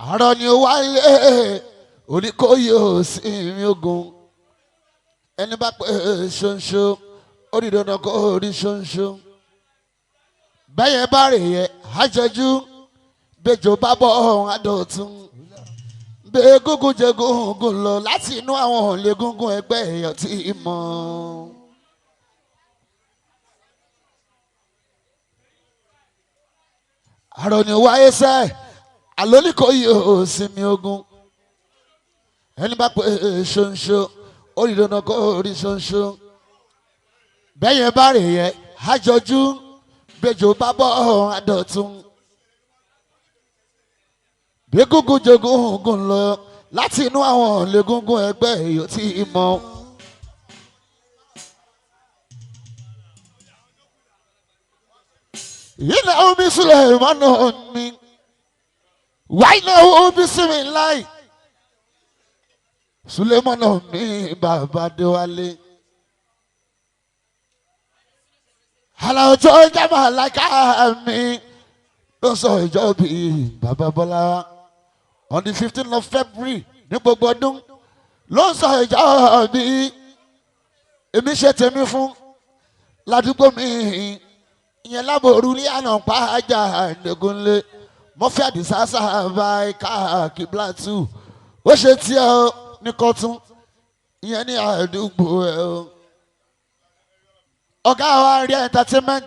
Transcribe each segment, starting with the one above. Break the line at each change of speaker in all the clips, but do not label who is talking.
àárọ̀ ni ó wáyé oníkóyè òsínmi ogun ẹni bá pé ṣonṣo ó di dandan kó rí ṣonṣo bẹ́yẹn bá rè yẹ àjẹjú bẹjọ bá bọ̀ ọ̀hún àdọ̀tún bẹ́ẹ̀ gúngún jẹ gúngún lọ láti inú àwọn òǹlé gúngún ẹgbẹ́ èèyàn tí ì mọ̀. àárọ̀ ni ó wáyé sẹ́ẹ̀ àlóníkóyè òsínmi ogun ẹni bá pé ṣonṣo ó rí dandan kó rí ṣonṣo bẹ́yẹn bá rè yẹ àjọjú bẹjọ bá bọ̀ ọ̀hún àdọ̀tún bí gúngún jẹ gúngún lọ láti inú àwọn òǹlé gúngún ẹgbẹ́ èèyàn tí ì mọ̀. yìí náà ó bí sílẹ̀ ìmọ̀nà mi wáyé náà ó bí sí mi láì Sulemana mi bàbá Déwálé aláwọ̀jọ́ jábà láìka mi ló sọ ìjọ bíi bàbá Bọ́lá on the 15th of February ní gbogbo ọdún ló sọ ìjọ bíi èmi ṣe tèmi fún ládùúgbò mi ìyẹn lábòrú ní àná pàjá ìdẹ́gunlé mọ́fẹ́ àdìsá sábà káàkiri tù ó ṣe tí ẹ ní kọ́tún ìyẹn ní àdúgbò ẹ o. ọ̀gá wa rí entertainment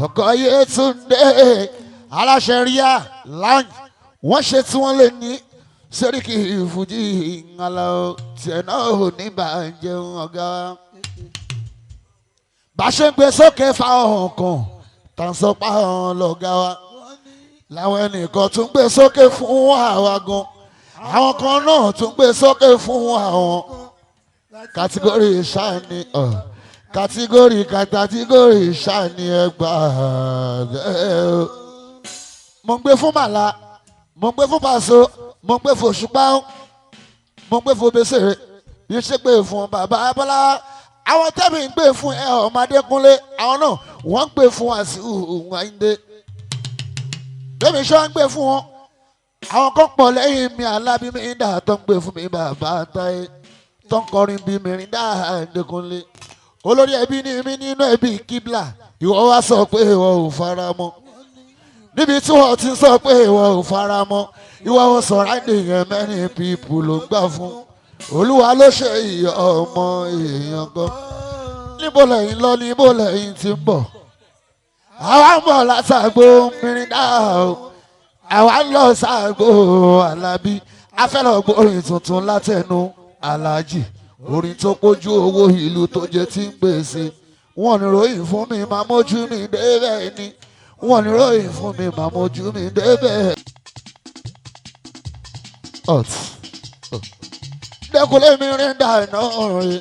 ọkọ̀ Yétúndé aláṣẹ ríà lounge wọ́n ṣe tí wọ́n lè ní sẹ́ríkì Fuji ńlá tiẹ̀ náà ò ní bàjẹ́ ọ̀gá wa. bá a ṣe ń gbé sókè fáwọn kan tá à ń sọ pa àwọn lọ́gá wa làwọn ẹnìkan tún gbé sókè fún àwa gan àwọn kan náà tún gbé sókè fún àwọn kàtígórì ṣáàní kàtígórì ṣáàní ẹgbà mo ń gbé fún màlá mo ń gbé fún pàṣọ mo ń gbé fún òṣùpá mo ń gbé fún obèsèrè yìí ṣe pé fún bàbá Bọ́lá àwọn tẹ́mi ń gbé fún Ọmọdékúnlé àwọn náà wọ́n ń gbé fún Wàsíù Àyìndé bẹ́ẹ̀ni ṣọ́ ń gbé fún wọn àwọn kan pọ̀ lẹ́yìn mi Alábí Mirinda tó ń gbé fún mi bàbá Táyé tó ń kọrin bí Mirinda Adékúnlé olórí ẹbí ni mí nínú ẹbí kíbla ìwọ wá sọ pé ìwọ ò fara mọ́ níbi tí wọ́n ti sọ pé ìwọ ò fara mọ́ ìwọ ò sọ̀rọ̀ àìdèyàn many people ló ń gbà fún Olúwa ló ṣe ìyá ọmọ èèyàn gan níbo lẹ́yìn lọ níbo lẹ́yìn ti ń bọ̀ àwa ń bọ̀ látàgbò Mirinda o àwa ń lọ sàgbò Alábí afẹ́lọ́gbọ́ orin tuntun látẹnu Aláàjì orin tó pójú owó ìlú tó jẹ tí ń gbèsè wọ́n ní ròyìn fún mi máa mójú mi débẹ̀ ni wọ́n ní ròyìn fún mi máa mójú mi débẹ̀. Dẹ́kunlé Mirinda náà rè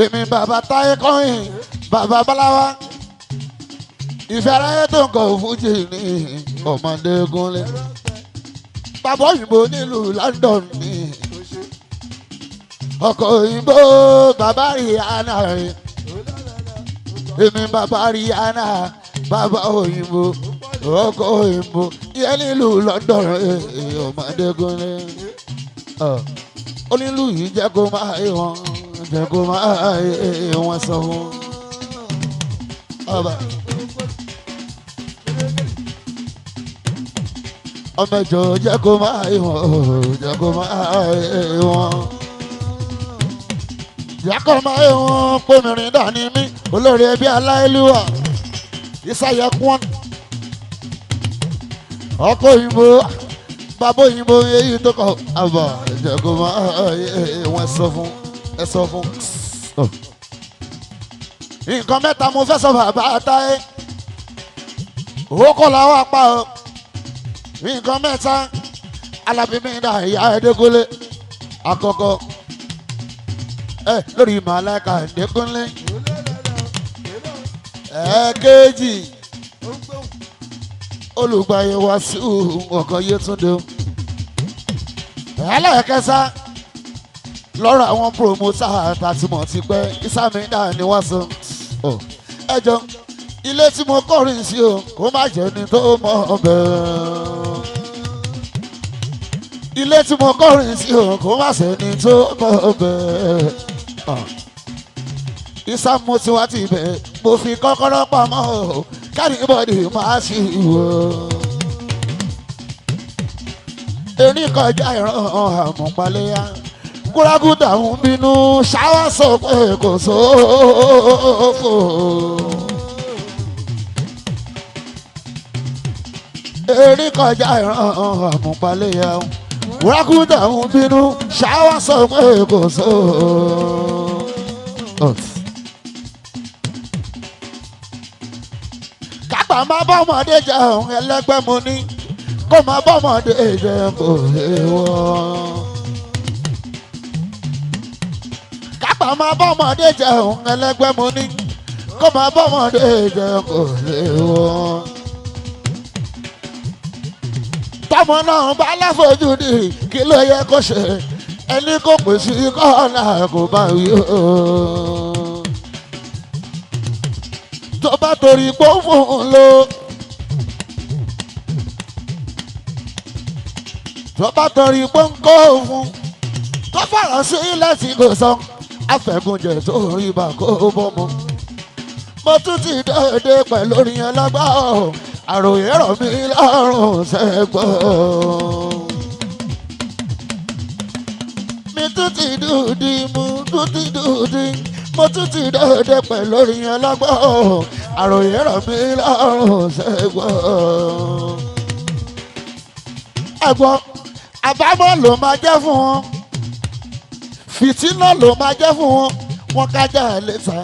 èmi bàbá Táyé kọ́yìn bàbá Bọ́láwá ìfẹ́ aráyé tó ń kọ Fújì ní Ọmọdékúnlé bàbá òyìnbó nílùú London ní ọkọ̀ òyìnbó bàbá Rihanna rè èmi bàbá Rihanna bàbá òyìnbó ọkọ̀ òyìnbó ìyẹn nílùú London rè Ọmọdékúnlé onílù yìí jẹ́ kó máa yé wọn jẹ́ kó máa yé wọn sọ fún ọba. ọmọ ìjọ jẹ́ kó máa yé wọn jẹ́ kó máa yé wọn jẹ́ kó máa yé wọn pé Mirinda ni mí olórí ẹbí aláìlúwà Issa yẹkún ọkọ̀ òyìnbó bàbá òyìnbó èyí tó kọ àbá jẹ́ kó máa yé wọn ẹ sọ fún. nǹkan mẹ́ta mo fẹ́ sọ bàbá Táyé owó kọ́ làwọn apá o nǹkan mẹ́ta Alábí Mirinda ìyá Adékúnlé àkọ́kọ́ lórí Màláíkà Adékúnlé ẹ̀ẹ́kejì olùgbàyè wá sí ọkàn Yétúndé ẹlẹ́ẹ̀kẹsà lọ́rọ̀ àwọn promoter àtàtìmọ̀ ti pẹ́ Issa Mirinda ni wọ́n sọ ẹjọ́ ilé tí mo kọrin sí o kó má jẹ́ ni tó mọ̀ ọbẹ̀ ilé tí mo kọrin sí o kó má sẹ́ni tó mọ̀ ọbẹ̀ Issa mo ti wá ti bẹ̀ mo fi kọ́kọ́rọ́ pamọ́ o kárìbọ̀dì máa ṣì wò erin kọjá ìran àmọ̀pálẹ́yà kúrágùdà ń bínú ṣáwá sọ pé kò sófò erin kọjá ìran àmọ̀pálẹ́yà kúrágùdà ń bínú ṣáwá sọ pé kò sófò. kápá má bọ́mọdé jẹun ẹlẹ́gbẹ́ mo ní kó má bọ́mọdé jẹun kò léwọ́. kápá má bọ́mọdé jẹun ẹlẹ́gbẹ́ mo ní kó má bọ́mọdé jẹun kò léwọ́. tọmọ náà bá láfojúdi kí ló yẹ kó ṣe ẹni kò pèsè kọ́ọ̀nà kò bá wí o. tó bá torí pé ó fún un lò tó bá torí pé ń kó òun tó fọ̀rọ̀ sí láti kò sọ afẹ́gunjẹ tó rí bá kó bọ́mọ. mo tún ti dòde pẹ̀lú orin ọlọ́gbà àròyé rọ̀ mí lọ́rùn sẹ́gbọ́. mi tún ti dùdí mo tún ti dùdí mo tún ti dòde pẹ̀lú orin ọlọ́gbà àròyé rọ̀ mí lọ́rùn sẹ́gbọ́. ẹ̀gbọ́n àbámọ̀ ló máa jẹ́ fún wọn fìtínà ló máa jẹ́ fún wọn wọn kájà lẹ́ta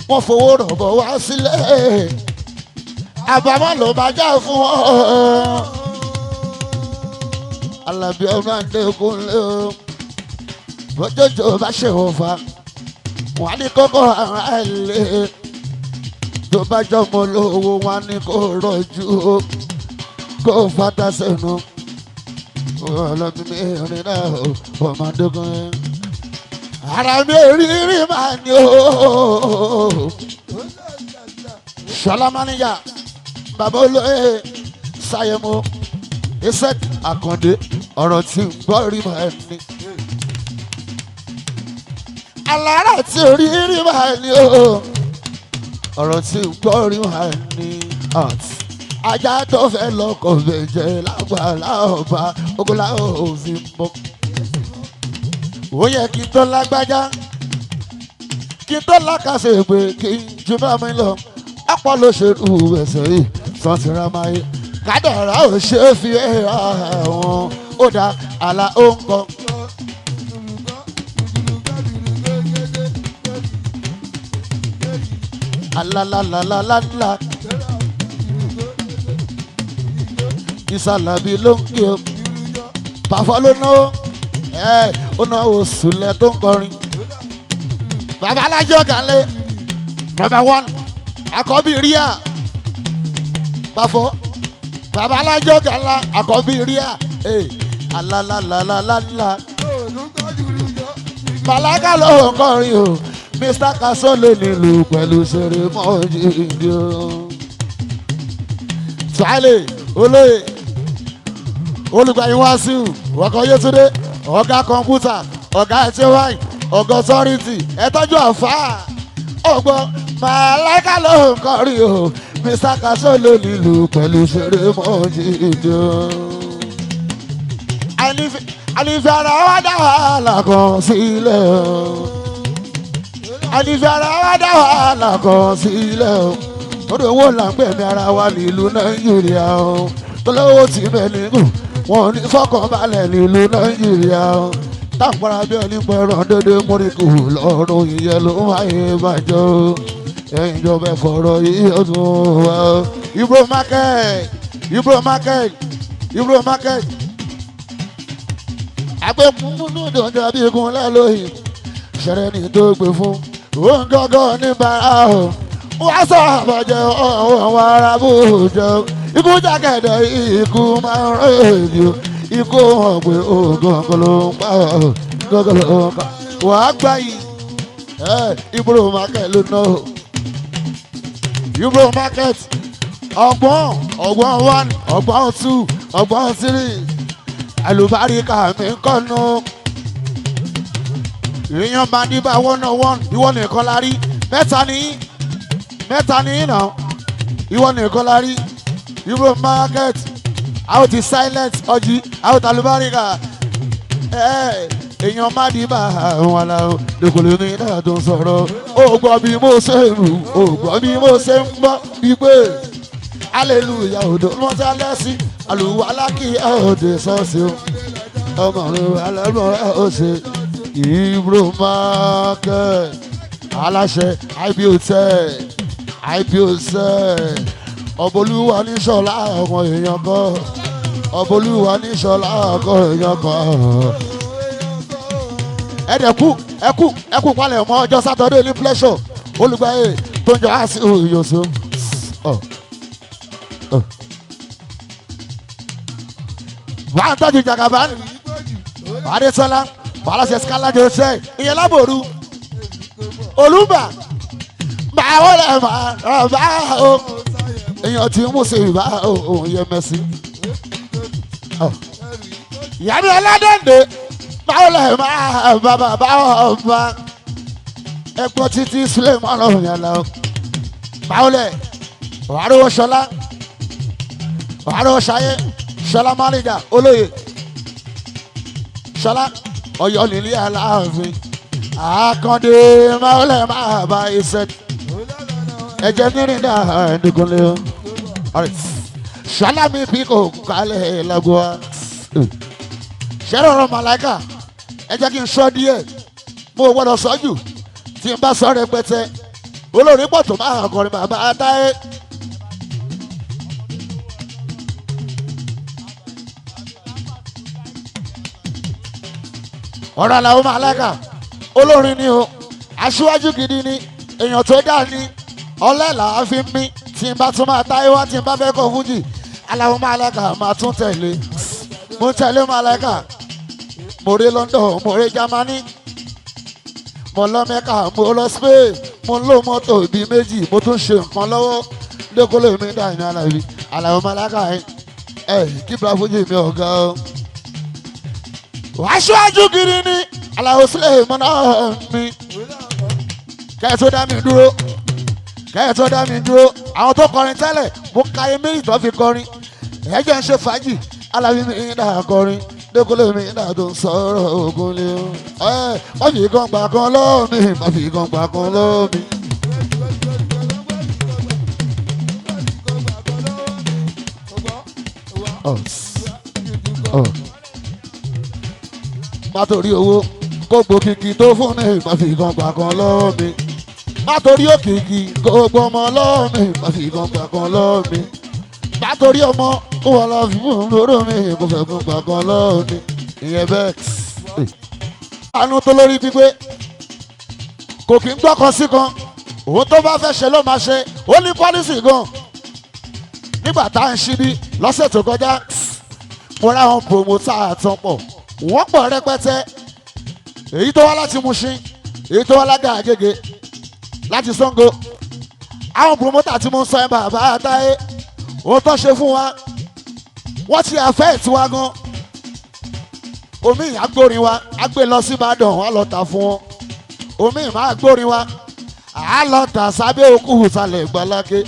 wọn fowó rọ̀bọ̀ wá sílẹ̀ àbámọ̀ ló máa jẹ́ fún wọn. Alábí ọmọ àdékùn lé o bójójó bá ṣe òfa wọn á ní kókó ara ẹ̀ lé tó bá jọmọ lówó wọn á ní kó rọjú kó fata sẹ́nu ọlọ́bí mi rìn náà ọmọ àdékùn ara mi rírí máa ní o. Ṣọlá máníjà bàbá olóyè Ṣàyẹ̀mọ́ Issa Àkàndé ọ̀rọ̀ tí ń gbọ́ rí máa ní. Alára tí orí rí máa ní o ọ̀rọ̀ tí ń gbọ́ rí máa ní. Ajá tó fẹ́ lọ́kọ̀ bẹ̀jẹ̀ lágbàlá ọba ogunlá òfin mọ́. Ó yẹ kí n tó lágbájá kí n tó lákàṣe pé kí n ju bá mi lọ ọ̀pọ̀ ló ṣe rú ẹsẹ̀ yìí sọ́tìrà máa yẹ kádàrá ò ṣe é fi àwọn ó dá àlà ó ń kọ. Alalalalala ìsàlàbí ló ń kí o pàfọ́ ló náwó ó náwó sùlẹ̀ tó ń kọrin. Bàbá alájọ́ kàlẹ́ number 1 àkọ́bí ríà pàfọ́ bàbá alájọ́ kàlá àkọ́bí ríà alalalalala màláka ló ń kọrin o Mr. Kasole nílùú pẹ̀lú ṣeré mọ́jì ìdí o. Tuale olóyè olùgbàyìn Wàsíù ọkọ̀ Yétúndé ọ̀gá kọ̀ǹpútà ọ̀gá ẹ̀tẹ́wáì ọ̀gá ọ̀tọ́rìtì ẹ̀tọ́jú àfáà ọ̀gbọ́n màláka ló ń kọrin o Mr. Kasole nílùú pẹ̀lú ṣeré mọ́jì ìdí o. Ànífẹ́ ara wa dá wàhálà kan sílẹ̀ o. Ànífẹ́ ara wa dá wàhálà kan sílẹ̀ o. Orí owó là ń gbẹ̀mí ara wa nílùú Nàìjíríà o. Tọ́lọ́wọ́ tí mẹ́ni gùn wọn ní fọkànbalẹ̀ nílùú Nàìjíríà o. Táǹpara bí ẹni pẹ̀rọ̀ dédé múríkù lọ́rùn ìyẹn ló wáyé bàjọ́ o. Ẹ̀yin ìjọba ẹ̀fọ̀rọ̀ yìí ó tún wá o. Ibro market agbẹ́múnú dòjọ́ bí igun lẹ́lóyìn ṣẹ̀rẹ̀ ní tó gbé fún òun gángan níbàárà o wọ́n sọ àbọ̀jẹ̀ ọ̀hún ara bùjọ ikú jákèjẹ ikú máa ń rèébi o ikú hàn pé ògùn ló ń pa ògùn ló ń pa wàá gbá yìí Ibro market ló ná o Ibro market ọgbọ́n 1 ọgbọ́n 2 ọgbọ́n 3 àlùbáríkà mi kọ́nu èèyàn máa ní bá 101 ìwọ nìkan la rí mẹ́ta ní náà ìwọ nìkan la rí Ibro market out is silent ọjí out àlùbáríkà èèyàn má di bá àwọn aláwọ̀ lẹ́kọ̀ọ́ ní náà tó ń sọ̀rọ̀ ó gbọ́ bí mo ṣe ń rù ó gbọ́ bí mo ṣe ń gbọ́ wípé hallelujah odò mọ́tà lẹ́sìn àlùwà alákì òde sọ́ọ̀sì ọmọ rẹ̀ alẹ́mọ̀ ẹ̀ ó ṣe Ibro market aláṣẹ ibi hotel ọbọlúwa ní sọlá ọmọ èèyàn kan ọbọlúwa ní sọlá ọkọ èèyàn kan ẹkú palẹ̀ mọ́ ọjọ́ sátọ́dé ní pleasure olùgbàyè tó ń jọ àṣì òyòṣó wà á tọ́jú jàgàbá adéṣọlá wàhálà skalajo ṣe ìyẹn lábòrú olùbà máa wọlé máa bá o èèyàn tí mú sí ìbá òun yẹ mẹsì ìyá mi ọládẹ́ǹdẹ́ máa wọlé máa bá bàbá ọba ẹgbọ́n títí sílẹ̀ mọ́ ọlọ́run yẹn lọ máa wọlé wàhálà ṣọlá wàhálà ṣayé ṣọlá mánìjà olóye ṣọlá Ọ̀yọ́ nílé Aláàfin àkàndé máwọlẹ máa bá iṣẹ ẹjẹ Mirinda ẹnìkanlẹ ṣọlá mi bí kò kálẹ̀ lágọwà ṣẹlẹ ọ̀rọ̀ màláìkà ẹ jẹ́ kí n sọ díẹ̀ mo gbọ́dọ̀ sọ jù tí n bá sọ rẹpẹtẹ olórí pọ̀ tó máa kọrin bàbá táyé. ọ̀rọ̀ làwọn máa lága olórin ni o aṣíwájú gidi ni èèyàn tó dá ní ọlẹ́ làá fi mí tí n bá tún máa táyé wá tí n bá fẹ́ kọ fújì aláwọ̀ máa lága máa tún tẹ̀lé mo ń tẹ̀lé máa lága mo rí London mo rí Germany mo lọ Mẹ́kà mo lọ Spain mo ń lo mọ́tò bíi méjì mo tún ṣe nǹkan lọ́wọ́ lẹ́kọ́lé mi dá ìní alábi aláwọ̀ máa lága kí bá fújì mi ọ̀gá o. Aṣáájú gidi ni aláwọ̀ sílẹ̀ mọ́nà mi kẹ́ẹ̀ tó dá mi dúró àwọn tó kọrin tẹ́lẹ̀ mo ka ayé méjì tó fi kọrin ẹ̀jẹ̀ ń ṣe fàájì alábí mi ń dà kọrin lẹ́kọ́lé mi ń dà tó ń sọ̀rọ̀ ogun lé o má fi kan gbà kan lọ́ọ̀mì má fi kan gbà kan lọ́ọ̀mì. Má torí owó kó gbòkìkì tó fún mi má fi kan gbà kan lọ́wọ́ mi. Má torí òkìkì kó gbọmọ lọ́wọ́ mi má fi kan gbà kan lọ́wọ́ mi. Má torí ọmọ kó wọ́n lọ fún lóró mi kó fẹ́ kan gbà kan lọ́wọ́ mi. Ìyẹn bẹ́ẹ̀. Àánú tó lórí pípé kò kí ń gbọ́kàn sí kan òun tó bá fẹ́ ṣe ló máa ṣe ó ní pọ́lísì gan. Nígbà tá à ń ṣí bí lọ́sẹ̀ tó kọjá mo ráwọn promoter àtọ́pọ̀ wọ́n pọ̀ rẹpẹtẹ èyí tó wá láti Mushin èyí tó wá lága Àgègè láti Sango àwọn promoter tí mo ń sọ ẹ bàbá àtàyè ó tọ́ ṣe fún wa wọ́n ti àfẹ́ ìtiwá gan omi àgbórin wa àgbé lọ sí Ìbàdàn wọ́n lọ tà fún wọn omi ìmọ̀ àgbórin wa à lọ tà sábẹ́ òkú ìsàlẹ̀ Ìgbàláké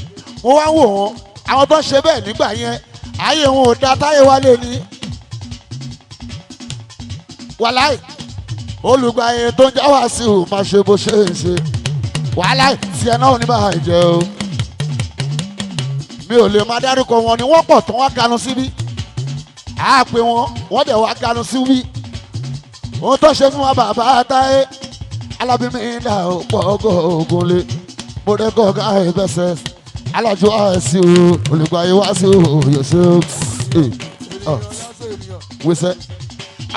mo wá wò wọ́n àwọn tó ṣe bẹ́ẹ̀ nígbà yẹn ayé wọn ò da táyé wálé ni wàláì olùgbàyè tó ń já wá sí ò máa ṣe bó ṣe ń ṣe wàláì tí ẹ náà ní bá jẹ o mi ò lè máa dárúkọ wọn ni wọ́n pọ̀ tán wá ganu síbí á pé wọ́n dẹ̀ wá ganu síbí ohun tó ṣe fún wa bàbá táyé Alábí Mirinda ò pọ̀ ọgọ́ ògùn lé mo dẹ́kọ̀ ká ẹ̀bẹ̀sẹ̀ alájọ àìsí o olùgbàyè wá sí o yòóṣe wíṣẹ́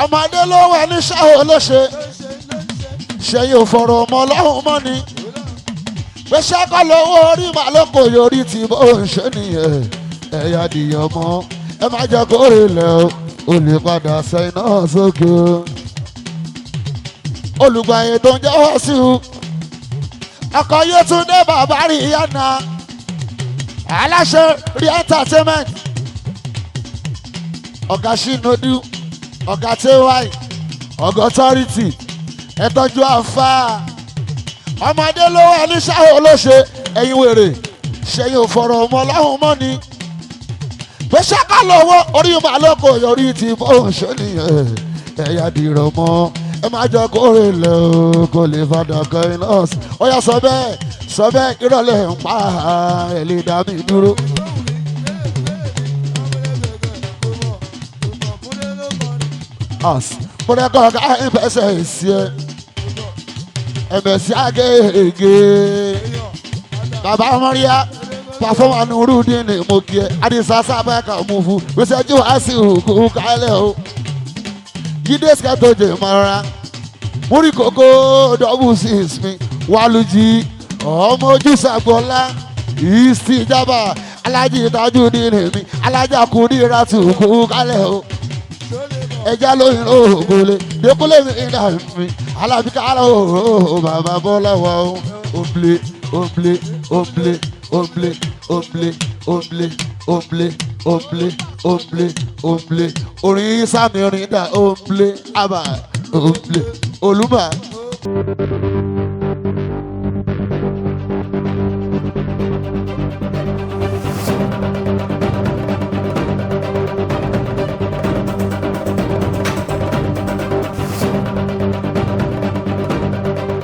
ọmọdé ló wà ní ṣáò lóṣè ṣe yóò fọ̀rọ̀ ọmọ ọlọ́run mọ́ ni pé ṣẹ́kọ̀ lówó orí màá ló kò yorí tí bó ń ṣe nìyẹn ẹ̀yà dìyàn mọ́ ẹ má jẹ́ kó rí lẹ̀ o lè padà sẹ́yìn náà sókè o. olùgbàyè tó ń jẹ́wọ́ sí u ọkọ̀ Yétúndé bàbá rí yànnà aláṣẹ rí entertainment ọ̀gá Ṣínódù ọ̀gá tẹ́wáì ọ̀gá authority ẹ̀tọ́jú àfa ọmọdé ló wà ní sáà olóṣè ẹ̀yin wèrè ṣẹ́yìn ò fọ̀rọ̀ ọmọ ọlọ́run mọ́ ni pé ṣáká lọ́wọ́ orí màlúkò yọrí ti bóun ṣe nìyẹn ẹ̀yà dìrọ̀ mọ́ ẹ má jọ kórè lẹ̀ o kò lè fàdà kan iná ó yà sọ bẹ́ẹ̀ ìrọ̀lẹ́ ń pa ẹ̀ lè dá mi dúró. Mọ̀dẹ́kọ̀ ọ̀gá ẹ̀mẹ̀sẹ̀ èsì ẹ̀ ẹ̀mẹ̀sì àgègè bàbá mọ́ríyá pàfọ́mà nùrùdín ní mo kí ẹ àdìsá sábẹ́ ká mú fún gbèsèjú àṣì òkú kálẹ̀ o jíde skẹ́tọ̀jẹ̀ mọ́ra múrí kókó double 6 mi wàlújì ọmọ ojú sàgbọ́lá ìsìjàmbá alájì Tajudeen mi alájà kùdírà tù kú kálẹ̀ o ẹja lóyún ògùnlé dẹkùnlé mi ìdá mi alábíkà aláwọ̀ bàbá bọ́lá wa òǹblé òǹblé òǹblé òǹblé òǹblé òǹblé òǹblé òǹblé òǹblé òǹblé orin sami orin dá òǹblé àbá òǹblé olúmọ.